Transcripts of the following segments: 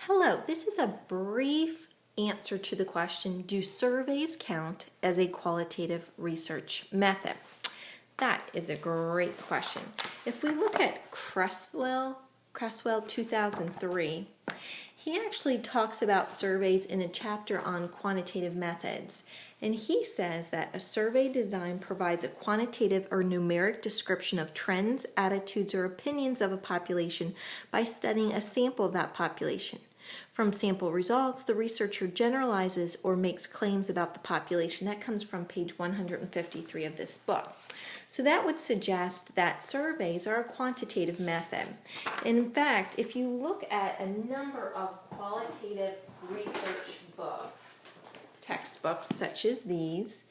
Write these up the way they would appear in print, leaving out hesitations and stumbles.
Hello, this is a brief answer to the question, do surveys count as a qualitative research method? That is a great question. If we look at Cresswell 2003, he actually talks about surveys in a chapter on quantitative methods. And he says that a survey design provides a quantitative or numeric description of trends, attitudes, or opinions of a population by studying a sample of that population. From sample results, the researcher generalizes or makes claims about the population. That comes from page 153 of this book. So that would suggest that surveys are a quantitative method. In fact, if you look at a number of qualitative research books, textbooks such as these,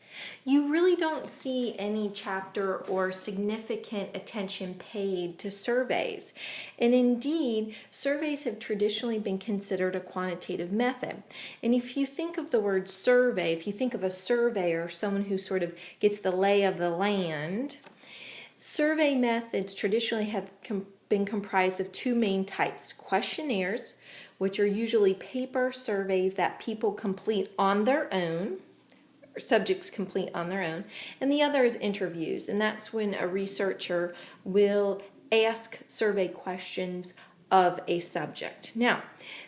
you really don't see any chapter or significant attention paid to surveys. And indeed, surveys have traditionally been considered a quantitative method. And if you think of the word survey, if you think of a surveyor, someone who sort of gets the lay of the land, survey methods traditionally have been comprised of two main types: questionnaires, which are usually paper surveys that people complete on their own, subjects complete on their own, and the other is interviews, and that's when a researcher will ask survey questions of a subject. Now,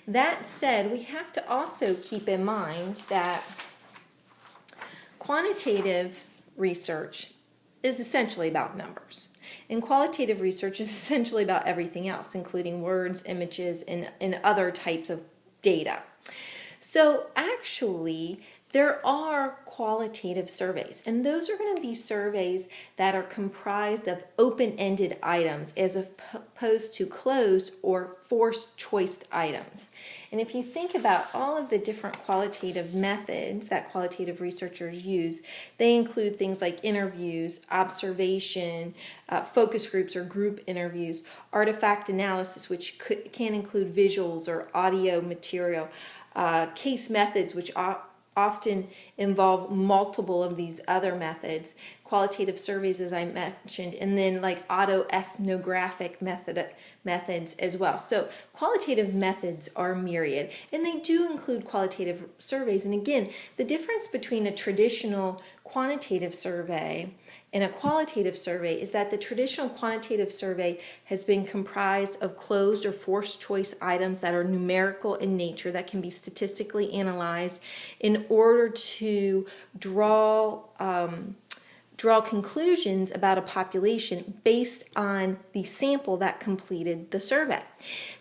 that said, we have to also keep in mind that quantitative research is essentially about numbers, and qualitative research is essentially about everything else, including words, images, and other types of data. So actually, there are qualitative surveys, and those are going to be surveys that are comprised of open-ended items as opposed to closed or forced-choiced items. And if you think about all of the different qualitative methods that qualitative researchers use, they include things like interviews, observation, focus groups or group interviews, artifact analysis, which can include visuals or audio material, case methods, which often involve multiple of these other methods, qualitative surveys, as I mentioned, and then like autoethnographic methods as well. So qualitative methods are myriad, and they do include qualitative surveys. And again, the difference between a traditional quantitative survey and a qualitative survey is that the traditional quantitative survey has been comprised of closed or forced choice items that are numerical in nature, that can be statistically analyzed in order to draw conclusions about a population based on the sample that completed the survey.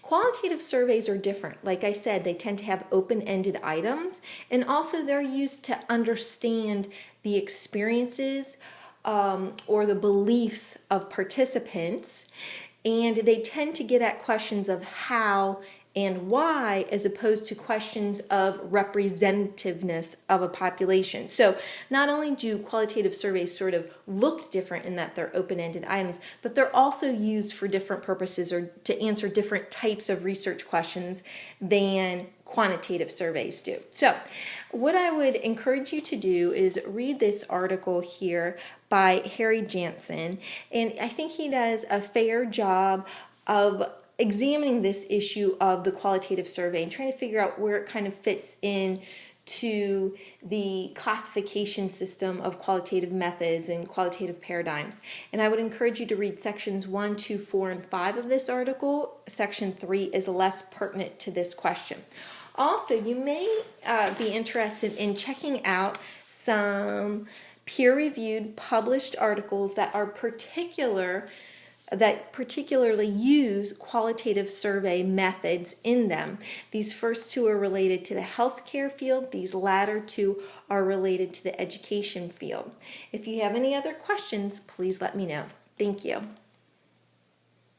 Qualitative surveys are different. Like I said, they tend to have open-ended items, and also they're used to understand the experiences or the beliefs of participants, and they tend to get at questions of how and why as opposed to questions of representativeness of a population. So not only do qualitative surveys sort of look different in that they're open-ended items, but they're also used for different purposes or to answer different types of research questions than quantitative surveys do. So what I would encourage you to do is read this article here by Harry Jansen, and I think he does a fair job of examining this issue of the qualitative survey and trying to figure out where it kind of fits in to the classification system of qualitative methods and qualitative paradigms. And I would encourage you to read sections 1, 2, 4, and 5 of this article. Section 3 is less pertinent to this question. Also, you may be interested in checking out some peer-reviewed published articles that particularly use qualitative survey methods in them. These first two are related to the healthcare field. These latter two are related to the education field. If you have any other questions, please let me know. Thank you.